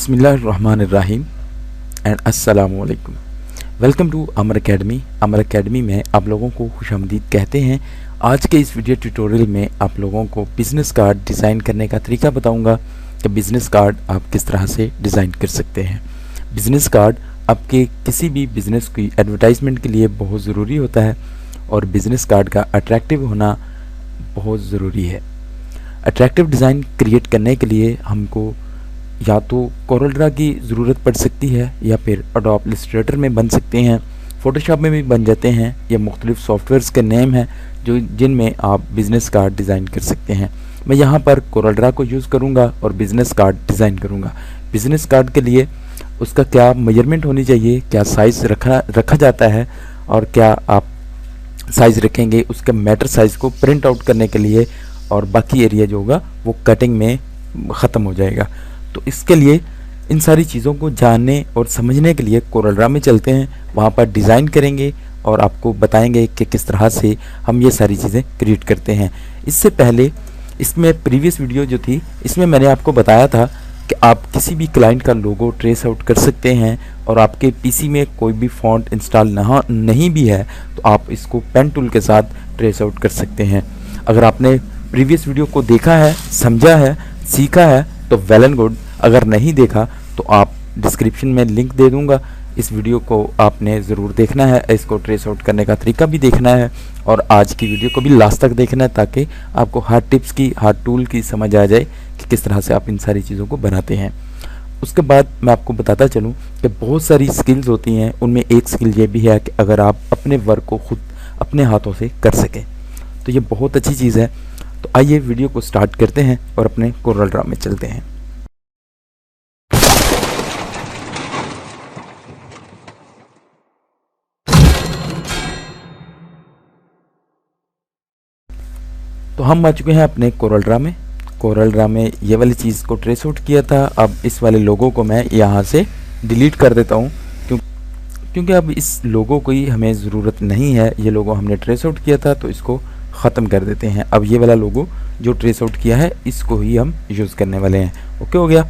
बिस्मिल्लाहिर्रहमानिर्रहीम एंड अस्सलामु अलैकुम। Welcome to Amar Academy. Amar Academy में आप लोगों को खुशामदीद कहते हैं। आज के इस वीडियो ट्यूटोरियल में आप लोगों को बिज़नेस कार्ड डिज़ाइन करने का तरीका बताऊंगा कि बिज़नेस कार्ड आप किस तरह से डिज़ाइन कर सकते हैं। बिज़नेस कार्ड आपके किसी भी बिज़नेस की एडवर्टाइजमेंट के लिए बहुत ज़रूरी होता है और बिज़नेस कार्ड का अट्रैक्टिव होना बहुत ज़रूरी है। अट्रैक्टिव डिज़ाइन क्रिएट करने के लिए हमको या तो कोरल ड्रा की ज़रूरत पड़ सकती है या फिर एडोब इलस्ट्रेटर में बन सकते हैं, फ़ोटोशॉप में भी बन जाते हैं, या मुख्तलिफ सॉफ्टवेयर्स के नेम हैं जो जिनमें आप बिज़नेस कार्ड डिज़ाइन कर सकते हैं। मैं यहाँ पर कोरल ड्रा को यूज़ करूँगा और बिज़नेस कार्ड डिज़ाइन करूँगा। बिज़नेस कार्ड के लिए उसका क्या मेजरमेंट होनी चाहिए, क्या साइज़ रखा जाता है और क्या आप साइज़ रखेंगे, उसके मैटर साइज़ को प्रिंट आउट करने के लिए, और बाकी एरिया जो होगा वो कटिंग में ख़त्म हो जाएगा। तो इसके लिए इन सारी चीज़ों को जानने और समझने के लिए कोरल ड्रा में चलते हैं, वहाँ पर डिज़ाइन करेंगे और आपको बताएंगे कि किस तरह से हम ये सारी चीज़ें क्रिएट करते हैं। इससे पहले इसमें प्रीवियस वीडियो जो थी इसमें मैंने आपको बताया था कि आप किसी भी क्लाइंट का लोगो ट्रेस आउट कर सकते हैं और आपके पीसी में कोई भी फॉन्ट इंस्टॉल नहीं भी है तो आप इसको पेन टूल के साथ ट्रेस आउट कर सकते हैं। अगर आपने प्रीवियस वीडियो को देखा है, समझा है, सीखा है तो वेल एंड गुड। अगर नहीं देखा तो आप डिस्क्रिप्शन में लिंक दे दूंगा, इस वीडियो को आपने ज़रूर देखना है, इसको ट्रेस आउट करने का तरीका भी देखना है और आज की वीडियो को भी लास्ट तक देखना है ताकि आपको हर टिप्स की, हर टूल की समझ आ जाए कि किस तरह से आप इन सारी चीज़ों को बनाते हैं। उसके बाद मैं आपको बताता चलूँ कि बहुत सारी स्किल्स होती हैं, उनमें एक स्किल ये भी है कि अगर आप अपने वर्क को खुद अपने हाथों से कर सकें तो ये बहुत अच्छी चीज़ है। तो आइए वीडियो को स्टार्ट करते हैं और अपने कोरल ड्रा में चलते हैं। तो हम आ चुके हैं अपने कोरल ड्रा में। कोरल ड्रा में ये वाली चीज़ को ट्रेस आउट किया था। अब इस वाले लोगो को मैं यहाँ से डिलीट कर देता हूँ क्योंकि अब इस लोगो की हमें ज़रूरत नहीं है। ये लोगो हमने ट्रेस आउट किया था तो इसको ख़त्म कर देते हैं। अब ये वाला लोगो जो ट्रेस आउट किया है इसको ही हम यूज़ करने वाले हैं। ओके हो गया।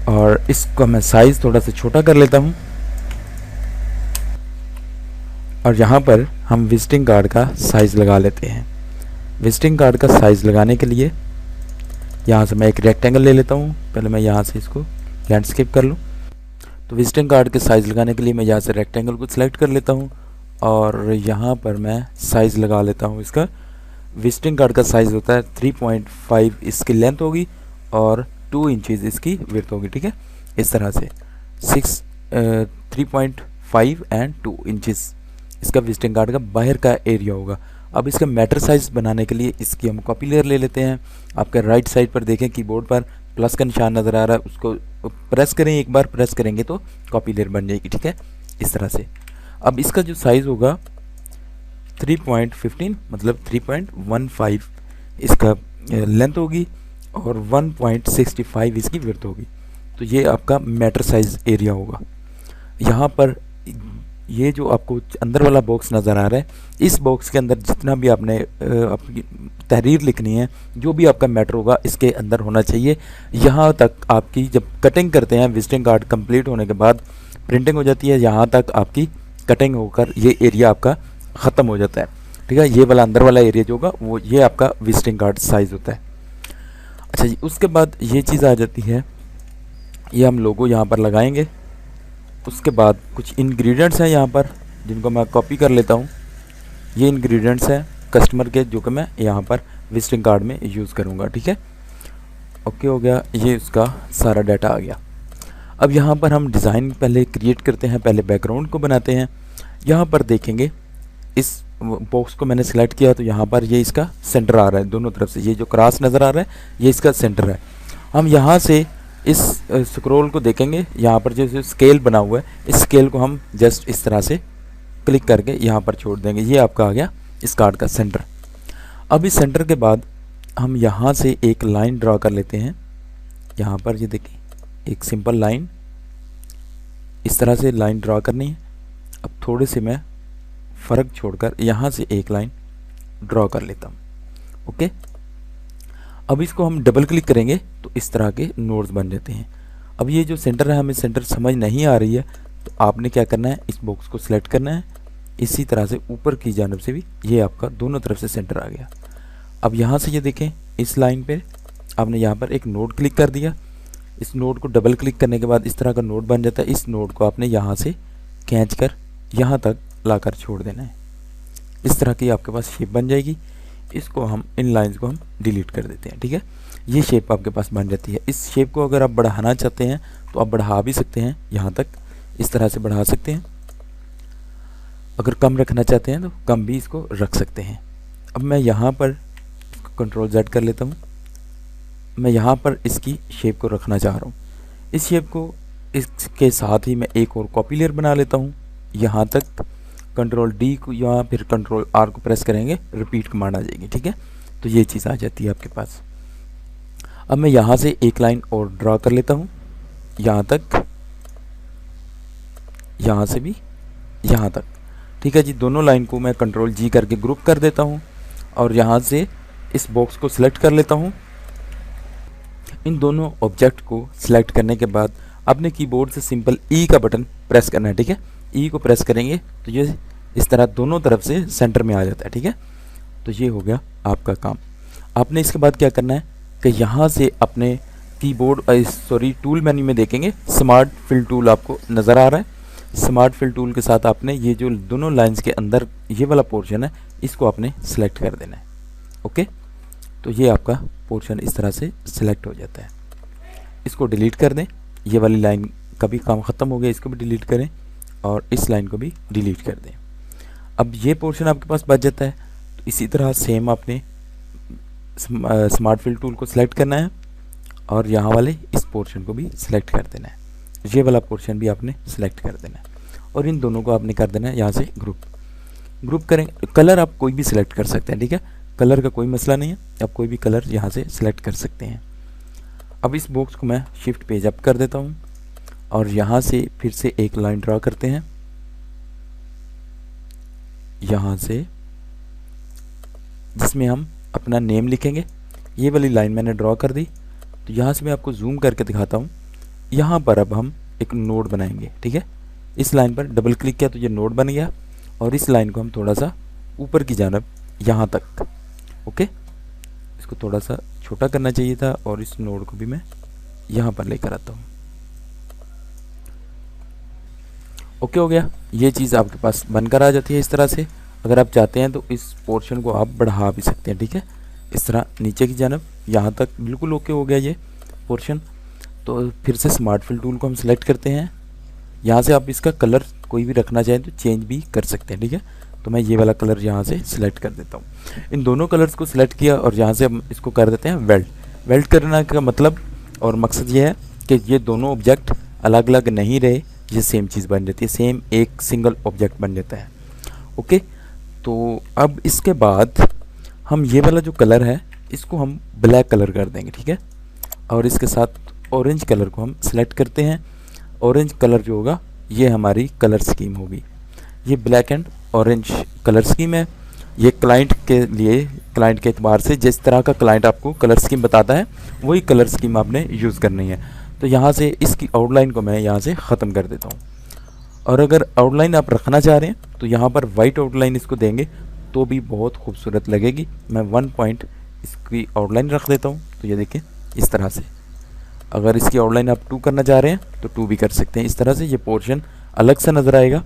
और इसको मैं साइज़ थोड़ा सा छोटा कर लेता हूँ और यहाँ पर हम विजिटिंग कार्ड का साइज़ लगा लेते हैं। विजिटिंग कार्ड का साइज़ लगाने के लिए यहाँ से मैं एक रेक्टेंगल ले लेता हूँ। पहले मैं यहाँ से इसको लैंडस्केप कर लूँ। तो विजिटिंग कार्ड के साइज़ लगाने के लिए मैं यहाँ से रेक्टेंगल को सिलेक्ट कर लेता हूँ और यहाँ पर मैं साइज़ लगा लेता हूँ इसका। विजिटिंग कार्ड का साइज़ होता है 3.5 इसकी लेंथ होगी और 2 इंचज़ इसकी विड्थ होगी। ठीक है, इस तरह से 3.5 एंड 2 इंचज़ इसका विजिटिंग कार्ड का बाहर का एरिया होगा। अब इसका मैटर साइज़ बनाने के लिए इसकी हम कॉपी लेयर ले लेते हैं। आपके राइट साइड पर देखें कीबोर्ड पर प्लस का निशान नज़र आ रहा है, उसको प्रेस करें, एक बार प्रेस करेंगे तो कॉपी लेयर बन जाएगी। ठीक है, इस तरह से। अब इसका जो साइज़ होगा 3.15 मतलब 3.15 इसका लेंथ होगी और 1.65 इसकी विड्थ होगी। तो ये आपका मैटर साइज़ एरिया होगा। यहाँ पर ये जो आपको अंदर वाला बॉक्स नज़र आ रहा है, इस बॉक्स के अंदर जितना भी आपने अपनी तहरीर लिखनी है, जो भी आपका मैटर होगा इसके अंदर होना चाहिए। यहाँ तक आपकी जब कटिंग करते हैं, विजिटिंग कार्ड कंप्लीट होने के बाद प्रिंटिंग हो जाती है, यहाँ तक आपकी कटिंग होकर ये एरिया आपका ख़त्म हो जाता है। ठीक है, ये वाला अंदर वाला एरिया जो होगा वो ये आपका विजिटिंग कार्ड साइज़ होता है। अच्छा जी, उसके बाद ये चीज़ आ जाती है, ये हम लोगो यहाँ पर लगाएंगे। उसके बाद कुछ इंग्रेडिएंट्स हैं यहाँ पर जिनको मैं कॉपी कर लेता हूँ। ये इंग्रेडिएंट्स हैं कस्टमर के जो कि मैं यहाँ पर विजिटिंग कार्ड में यूज़ करूँगा। ठीक है, ओके हो गया। ये उसका सारा डाटा आ गया। अब यहाँ पर हम डिज़ाइन पहले क्रिएट करते हैं, पहले बैकग्राउंड को बनाते हैं। यहाँ पर देखेंगे इस बॉक्स को मैंने सेलेक्ट किया तो यहाँ पर ये इसका सेंटर आ रहा है, दोनों तरफ से ये जो क्रॉस नज़र आ रहा है ये इसका सेंटर है। हम यहाँ से इस स्क्रॉल को देखेंगे, यहाँ पर जो स्केल बना हुआ है इस स्केल को हम जस्ट इस तरह से क्लिक करके यहाँ पर छोड़ देंगे। ये आपका आ गया इस कार्ड का सेंटर। अब इस सेंटर के बाद हम यहाँ से एक लाइन ड्रा कर लेते हैं। यहाँ पर ये देखिए एक सिंपल लाइन, इस तरह से लाइन ड्रा करनी है। अब थोड़े से मैं फ़र्क छोड़कर यहाँ से एक लाइन ड्रॉ कर लेता हूँ। ओके, अब इसको हम डबल क्लिक करेंगे तो इस तरह के नोड्स बन जाते हैं। अब ये जो सेंटर है, हमें सेंटर समझ नहीं आ रही है, तो आपने क्या करना है, इस बॉक्स को सिलेक्ट करना है। इसी तरह से ऊपर की जानब से भी ये आपका दोनों तरफ से सेंटर आ गया। अब यहाँ से ये देखें, इस लाइन पे आपने यहाँ पर एक नोड क्लिक कर दिया। इस नोड को डबल क्लिक करने के बाद इस तरह का नोड बन जाता है। इस नोड को आपने यहाँ से खींच कर यहाँ तक लाकर छोड़ देना है। इस तरह की आपके पास शेप बन जाएगी। इसको हम, इन लाइंस को हम डिलीट कर देते हैं, ठीक है। ये शेप आपके पास बन जाती है। इस शेप को अगर आप बढ़ाना चाहते हैं तो आप बढ़ा भी सकते हैं, यहाँ तक इस तरह से बढ़ा सकते हैं। अगर कम रखना चाहते हैं तो कम भी इसको रख सकते हैं। अब मैं यहाँ पर कंट्रोल Z कर लेता हूँ। मैं यहाँ पर इसकी शेप को रखना चाह रहा हूँ। इस शेप को इसके साथ ही मैं एक और कॉपी लेयर बना लेता हूँ। यहाँ तक कंट्रोल D को या फिर कंट्रोल R को प्रेस करेंगे, रिपीट कमांड आ जाएगी, ठीक है। तो ये चीज़ आ जाती है आपके पास। अब मैं यहाँ से एक लाइन और ड्रा कर लेता हूँ, यहाँ तक, यहाँ से भी यहाँ तक, ठीक है जी। दोनों लाइन को मैं कंट्रोल G करके ग्रुप कर देता हूँ और यहाँ से इस बॉक्स को सिलेक्ट कर लेता हूँ। इन दोनों ऑब्जेक्ट को सिलेक्ट करने के बाद अपने कीबोर्ड से सिंपल E का बटन प्रेस करना है, ठीक है। E को प्रेस करेंगे तो ये इस तरह दोनों तरफ से सेंटर में आ जाता है, ठीक है। तो ये हो गया आपका काम। आपने इसके बाद क्या करना है कि यहाँ से अपने कीबोर्ड टूल मेन्यू में देखेंगे स्मार्ट फिल टूल आपको नज़र आ रहा है। स्मार्ट फिल टूल के साथ आपने ये जो दोनों लाइंस के अंदर ये वाला पोर्शन है, इसको आपने सेलेक्ट कर देना है। ओके, तो ये आपका पोर्शन इस तरह से सिलेक्ट हो जाता है। इसको डिलीट कर दें। ये वाली लाइन का भी काम ख़त्म हो गया, इसको भी डिलीट करें और इस लाइन को भी डिलीट कर दें। अब ये पोर्शन आपके पास बच जाता है। तो इसी तरह सेम आपने स्मार्ट फिल टूल को सिलेक्ट करना है और यहाँ वाले इस पोर्शन को भी सिलेक्ट कर देना है। ये वाला पोर्शन भी आपने सिलेक्ट कर देना है और इन दोनों को आपने कर देना है यहाँ से ग्रुप करें। कलर आप कोई भी सिलेक्ट कर सकते हैं, ठीक है। कलर का कोई मसला नहीं है, आप कोई भी कलर यहाँ से सिलेक्ट कर सकते हैं। अब इस बॉक्स को मैं शिफ्ट पेज अप कर देता हूँ और यहाँ से फिर से एक लाइन ड्रा करते हैं। यहाँ से जिसमें हम अपना नेम लिखेंगे। ये वाली लाइन मैंने ड्रॉ कर दी। तो यहाँ से मैं आपको जूम करके दिखाता हूँ। यहाँ पर अब हम एक नोड बनाएंगे, ठीक है। इस लाइन पर डबल क्लिक किया तो ये नोड बन गया और इस लाइन को हम थोड़ा सा ऊपर की जानब यहाँ तक, ओके, इसको थोड़ा सा छोटा करना चाहिए था और इस नोड को भी मैं यहाँ पर लेकर आता हूँ। ओके, हो गया। ये चीज़ आपके पास बनकर आ जाती है इस तरह से। अगर आप चाहते हैं तो इस पोर्शन को आप बढ़ा भी सकते हैं, ठीक है। इस तरह नीचे की जानब यहाँ तक बिल्कुल ओके हो गया ये पोर्शन। तो फिर से स्मार्ट फिल टूल को हम सिलेक्ट करते हैं। यहाँ से आप इसका कलर कोई भी रखना चाहें तो चेंज भी कर सकते हैं, ठीक है। तो मैं ये वाला कलर यहाँ से सिलेक्ट कर देता हूँ। इन दोनों कलर्स को सिलेक्ट किया और यहाँ से हम इसको कर देते हैं वेल्ड। वेल्ड करने का मतलब और मकसद ये है कि ये दोनों ऑब्जेक्ट अलग अलग नहीं रहे, ये सेम चीज़ बन जाती है, सेम एक सिंगल ऑब्जेक्ट बन जाता है। ओके, तो अब इसके बाद हम ये वाला जो कलर है इसको हम ब्लैक कलर कर देंगे, ठीक है। और इसके साथ ऑरेंज कलर को हम सिलेक्ट करते हैं। ऑरेंज कलर जो होगा ये हमारी कलर स्कीम होगी। ये black and orange colour scheme है। ये क्लाइंट के लिए, क्लाइंट के एतबार से जिस तरह का क्लाइंट आपको कलर स्कीम बताता है वही कलर स्कीम आपने यूज़ करनी है। तो यहाँ से इसकी आउटलाइन को मैं यहाँ से ख़त्म कर देता हूँ। और अगर आउटलाइन आप रखना चाह रहे हैं तो यहाँ पर वाइट आउटलाइन इसको देंगे तो भी बहुत खूबसूरत लगेगी। मैं 1 पॉइंट इसकी आउटलाइन रख देता हूँ। तो ये देखिए इस तरह से। अगर इसकी आउटलाइन आप 2 करना चाह रहे हैं तो 2 भी कर सकते हैं। इस तरह से ये पोर्शन अलग से नज़र आएगा।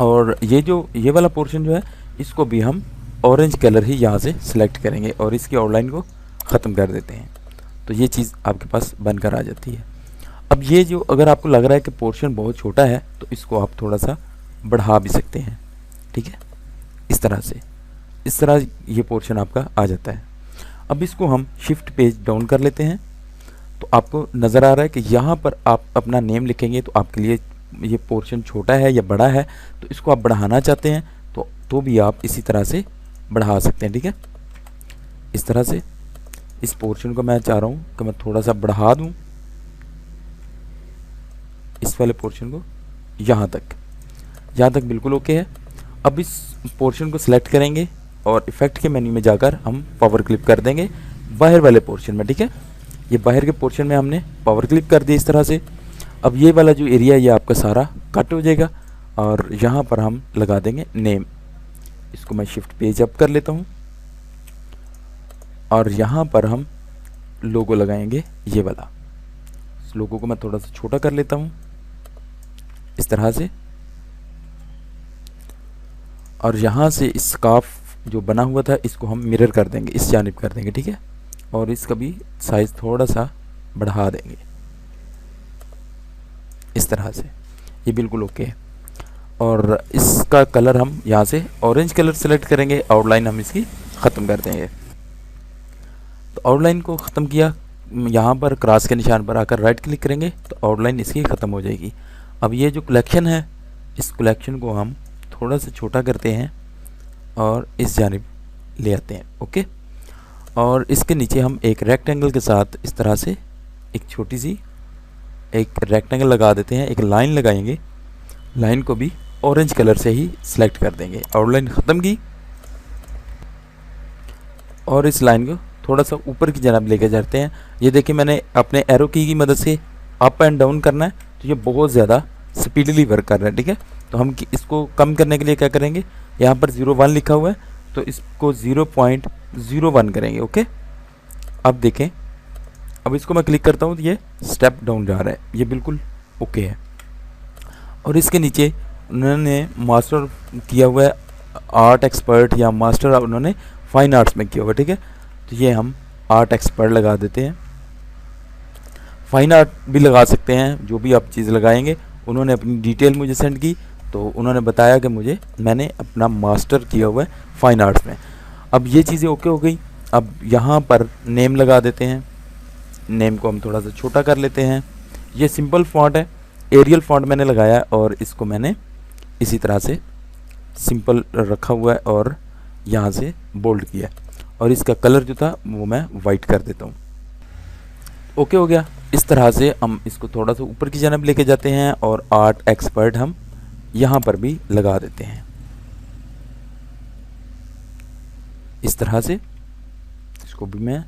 और ये वाला पोर्शन जो है इसको भी हम ऑरेंज कलर ही यहाँ से सिलेक्ट करेंगे और इसकी आउटलाइन को ख़त्म कर देते हैं। तो ये चीज़ आपके पास बनकर आ जाती है। अब ये जो, अगर आपको लग रहा है कि पोर्शन बहुत छोटा है तो इसको आप थोड़ा सा बढ़ा भी सकते हैं, ठीक है। इस तरह से, इस तरह ये पोर्शन आपका आ जाता है। अब इसको हम शिफ्ट पेज डाउन कर लेते हैं। तो आपको नज़र आ रहा है कि यहाँ पर आप अपना नेम लिखेंगे तो आपके लिए ये पोर्शन छोटा है या बड़ा है। तो इसको आप बढ़ाना चाहते हैं तो भी आप इसी तरह से बढ़ा सकते हैं, ठीक है। इस तरह से इस पोर्शन को मैं चाह रहा हूँ कि मैं थोड़ा सा बढ़ा दूँ, इस वाले पोर्शन को यहाँ तक बिल्कुल ओके है। अब इस पोर्शन को सिलेक्ट करेंगे और इफेक्ट के मेन्यू में जाकर हम पावर क्लिप कर देंगे बाहर वाले पोर्शन में, ठीक है। ये बाहर के पोर्शन में हमने पावर क्लिक कर दिया इस तरह से। अब ये वाला जो एरिया ये आपका सारा कट हो जाएगा और यहाँ पर हम लगा देंगे नेम। इसको मैं शिफ्ट पेज अप कर लेता हूँ और यहाँ पर हम लोगो लगाएंगे ये वाला। इस लोगो को मैं थोड़ा सा छोटा कर लेता हूँ इस तरह से, और यहाँ से इस स्कार्फ जो बना हुआ था इसको हम मिरर कर देंगे, इस जानिब कर देंगे, ठीक है। और इसका भी साइज थोड़ा सा बढ़ा देंगे इस तरह से, ये बिल्कुल ओके है। और इसका कलर हम यहाँ से ऑरेंज कलर सेलेक्ट करेंगे, आउटलाइन हम इसकी ख़त्म कर देंगे। तो आउटलाइन को ख़त्म किया, यहाँ पर क्रॉस के निशान पर आकर राइट क्लिक करेंगे तो आउटलाइन इसकी ख़त्म हो जाएगी। अब ये जो कलेक्शन है इस कलेक्शन को हम थोड़ा सा छोटा करते हैं और इस जानिब ले आते हैं, ओके। और इसके नीचे हम एक रेक्टेंगल के साथ इस तरह से एक छोटी सी एक रेक्टेंगल लगा देते हैं, एक लाइन लगाएंगे। लाइन को भी ऑरेंज कलर से ही सिलेक्ट कर देंगे। आउटलाइन ख़त्म की और इस लाइन को थोड़ा सा ऊपर की जानब लेके जाते हैं। ये देखिए मैंने अपने एरो की मदद से अप एंड डाउन करना है तो ये बहुत ज़्यादा स्पीडली वर्क कर रहा है, ठीक है। तो हम इसको कम करने के लिए क्या करेंगे, यहाँ पर 01 लिखा हुआ है तो इसको 0.01 करेंगे, ओके। अब देखें, अब इसको मैं क्लिक करता हूँ तो ये स्टेप डाउन जा रहा है, ये बिल्कुल ओके है। और इसके नीचे उन्होंने मास्टर किया हुआ है आर्ट एक्सपर्ट या मास्टर उन्होंने फाइन आर्ट्स में किया हुआ है, ठीक है। तो ये हम आर्ट एक्सपर्ट लगा देते हैं। फाइन आर्ट भी लगा सकते हैं, जो भी आप चीज़ लगाएंगे। उन्होंने अपनी डिटेल मुझे सेंड की तो उन्होंने बताया कि मैंने अपना मास्टर किया हुआ है फाइन आर्ट्स में। अब ये चीज़ें ओके हो गई। अब यहाँ पर नेम लगा देते हैं। नेम को हम थोड़ा सा छोटा कर लेते हैं। ये सिंपल फॉन्ट है, एरियल फॉन्ट मैंने लगाया और इसको मैंने इसी तरह से सिंपल रखा हुआ है और यहाँ से बोल्ड किया। और इसका कलर जो था वो मैं वाइट कर देता हूँ, ओके हो गया। इस तरह से हम इसको थोड़ा सा ऊपर की जानब लेके जाते हैं और आर्ट एक्सपर्ट हम यहाँ पर भी लगा देते हैं इस तरह से। इसको भी मैं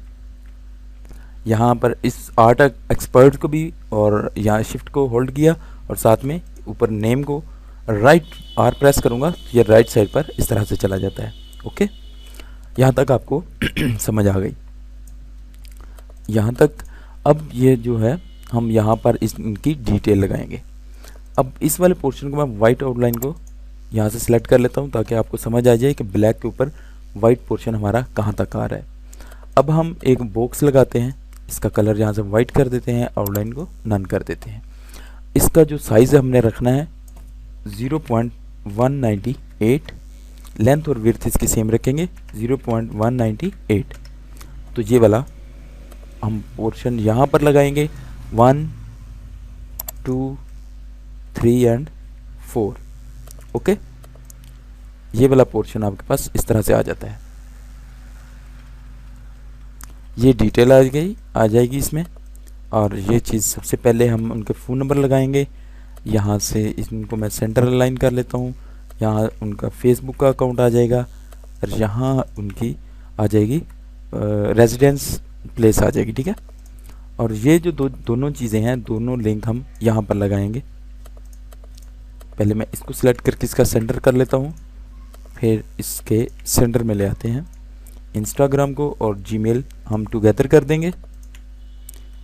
यहाँ पर इस आर्ट एक्सपर्ट को भी और यहाँ शिफ्ट को होल्ड किया और साथ में ऊपर नेम को राइट आर प्रेस करूँगा तो ये राइट साइड पर इस तरह से चला जाता है, ओके। यहाँ तक आपको समझ आ गई, यहाँ तक। अब ये जो है हम यहाँ पर इनकी डिटेल लगाएंगे। अब इस वाले पोर्शन को मैं वाइट आउटलाइन को यहाँ से सिलेक्ट कर लेता हूँ ताकि आपको समझ आ जाए कि ब्लैक के ऊपर वाइट पोर्शन हमारा कहाँ तक आ रहा है। अब हम एक बॉक्स लगाते हैं, इसका कलर यहाँ से वाइट कर देते हैं, आउटलाइन को नन कर देते हैं। इसका जो साइज़ हमने रखना है 0.198, लेंथ और विड्थ इसकी सेम रखेंगे 0.198। तो ये वाला हम पोर्शन यहाँ पर लगाएंगे 1 2 3 एंड 4, ओके। ये वाला पोर्शन आपके पास इस तरह से आ जाता है। ये डिटेल आ जाएगी इसमें। और ये चीज़ सबसे पहले हम उनके फ़ोन नंबर लगाएंगे। यहाँ से इनको मैं सेंटर अलाइन कर लेता हूँ। यहाँ उनका फेसबुक का अकाउंट आ जाएगा और यहाँ उनकी आ जाएगी रेजिडेंस प्लेस आ जाएगी, ठीक है। और ये जो दोनों चीज़ें हैं, दोनों लिंक हम यहाँ पर लगाएंगे। पहले मैं इसको सिलेक्ट करके इसका सेंटर कर लेता हूँ, फिर इसके सेंटर में ले आते हैं इंस्टाग्राम को और जीमेल हम टुगेदर कर देंगे।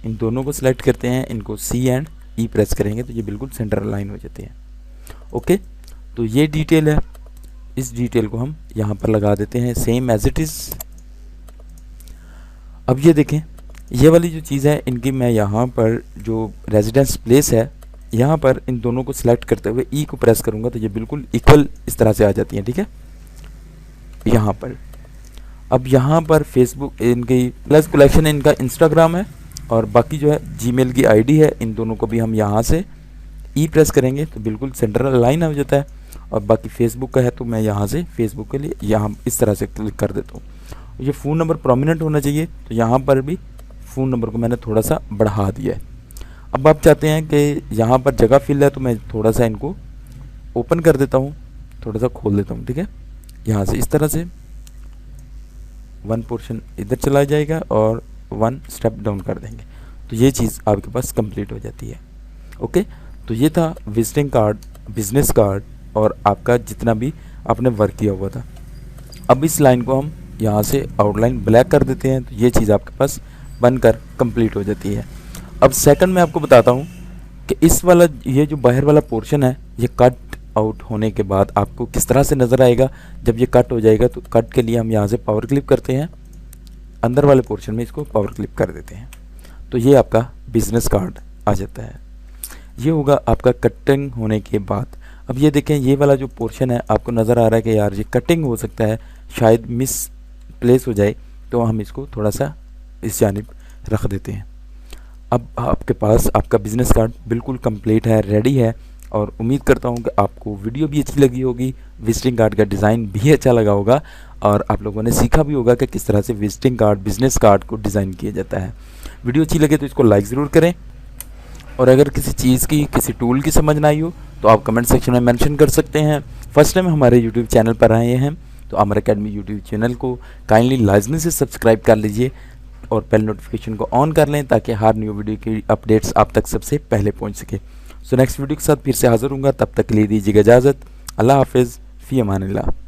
इन दोनों को सिलेक्ट करते हैं, इनको C एंड E प्रेस करेंगे तो ये बिल्कुल सेंटर अलाइन हो जाते हैं, ओके। तो ये डिटेल है, इस डिटेल को हम यहाँ पर लगा देते हैं सेम एज इट इज़। अब ये देखें, ये वाली जो चीज़ है इनकी मैं यहाँ पर जो रेजिडेंस प्लेस है यहाँ पर इन दोनों को सिलेक्ट करते हुए E को प्रेस करूँगा तो ये बिल्कुल इक्वल इस तरह से आ जाती हैं, ठीक है। यहाँ पर अब यहाँ पर फेसबुक इनकी प्लस कलेक्शन इनका इंस्टाग्राम है और बाकी जो है जीमेल की आईडी है। इन दोनों को भी हम यहाँ से E प्रेस करेंगे तो बिल्कुल सेंट्रल लाइन हो जाता है। और बाकी फेसबुक का है तो मैं यहाँ से फेसबुक के लिए यहाँ इस तरह से क्लिक कर देता हूँ। ये फ़ोन नंबर प्रोमिनेंट होना चाहिए तो यहाँ पर भी फ़ोन नंबर को मैंने थोड़ा सा बढ़ा दिया है। अब आप चाहते हैं कि यहाँ पर जगह फिल है तो मैं थोड़ा सा इनको ओपन कर देता हूँ, थोड़ा सा खोल देता हूँ, ठीक है। यहाँ से इस तरह से वन पोर्शन इधर चला जाएगा और 1 स्टेप डाउन कर देंगे तो ये चीज़ आपके पास कंप्लीट हो जाती है। ओके, तो ये था विजिटिंग कार्ड, बिजनेस कार्ड और आपका जितना भी आपने वर्क किया हुआ था। अब इस लाइन को हम यहाँ से आउटलाइन ब्लैक कर देते हैं तो ये चीज़ आपके पास बनकर कंप्लीट हो जाती है। अब सेकंड मैं आपको बताता हूँ कि इस वाला ये जो बाहर वाला पोर्शन है ये कट आउट होने के बाद आपको किस तरह से नज़र आएगा। जब ये कट हो जाएगा तो कट के लिए हम यहाँ से पावर क्लिप करते हैं, अंदर वाले पोर्शन में इसको पावर क्लिप कर देते हैं तो ये आपका बिजनेस कार्ड आ जाता है। ये होगा आपका कटिंग होने के बाद। अब ये देखें, ये वाला जो पोर्शन है आपको नज़र आ रहा है कि यार ये कटिंग हो सकता है, शायद मिस प्लेस हो जाए, तो हम इसको थोड़ा सा इस जानिब रख देते हैं। अब आपके पास आपका बिज़नेस कार्ड बिल्कुल कंप्लीट है, रेडी है और उम्मीद करता हूँ कि आपको वीडियो भी अच्छी लगी होगी, विजिटिंग कार्ड का डिज़ाइन भी अच्छा लगा होगा और आप लोगों ने सीखा भी होगा कि किस तरह से विजिटिंग कार्ड, बिज़नेस कार्ड को डिज़ाइन किया जाता है। वीडियो अच्छी लगे तो इसको लाइक ज़रूर करें और अगर किसी चीज़ की, किसी टूल की समझ ना आई हो तो आप कमेंट सेक्शन में मेंशन कर सकते हैं। फर्स्ट टाइम हमारे यूट्यूब चैनल पर आए हैं तो अमर अकेडमी यूट्यूब चैनल को काइंडली लाजमी से सब्सक्राइब कर लीजिए और बेल नोटिफिकेशन को ऑन कर लें ताकि हर न्यू वीडियो की अपडेट्स आप तक सबसे पहले पहुंच सके। सो नेक्स्ट वीडियो के साथ फिर से हाजिर हूँगा, तब तक के लिए दीजिएगा इजाज़त। अल्लाह हाफिज़, फ़ी अमानिल्लाह।